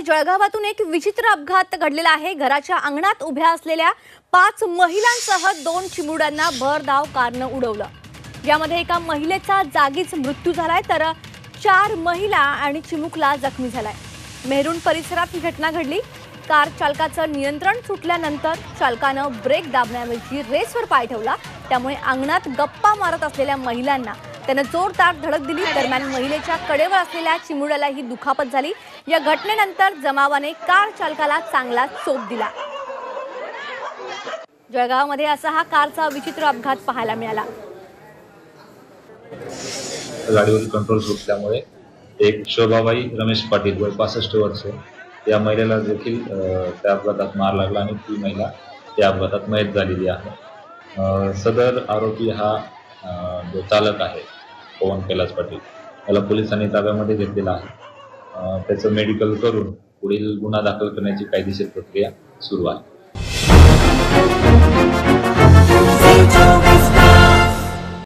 जळगावातून एक विचित्र अपघात घडलेला आहे। घराच्या अंगणात उभ्या असलेल्या 5 महिलांसह 2 चिमुरड्यांना भरधाव कारने उडवलं। यामध्ये एका महिलेचा जागीच मृत्यू झालाय तर 4 महिला आणि चिमुकला जखमी झालाय। मेहरुण परिसरात ही घटना घडली। कार चालकाचं नियंत्रण सुटल्यानंतर चालकानं ब्रेक दाबण्याऐवजी रेसवर पाय ठेवला। त्यामुळे अंगणात गप्पा मारत असलेल्या महिलांना त्याने जोरदार धडक दिली। दरम्यान महिलेच्या कडेवर असलेल्या चिमुरड्याला ही दुखापत झाली। या घटनेनंतर जमावाने कार चालकाला चांगला चोप दिला। जळगावमध्ये असा हा कारचा विचित्र अपघात पाहायला मिळाला। गाडीवर कंट्रोल सुटल्यामुळे एक शोभाबाई रमेश पाटील वय 65 वर्ष या महिलेला देखील त्या अपघातात मार लागला आणि ती महिला त्या अपघातात मयत झालेली आहे। सदर आरोपी हा जो चालक आहे पवन कैलास पाटील याला पोलिसांनी ताब्यामध्ये घेतलेला आहे। त्याचं मेडिकल करून पुढील गुन्हा दाखल करण्याची कायदेशीर प्रक्रिया सुरू आहे।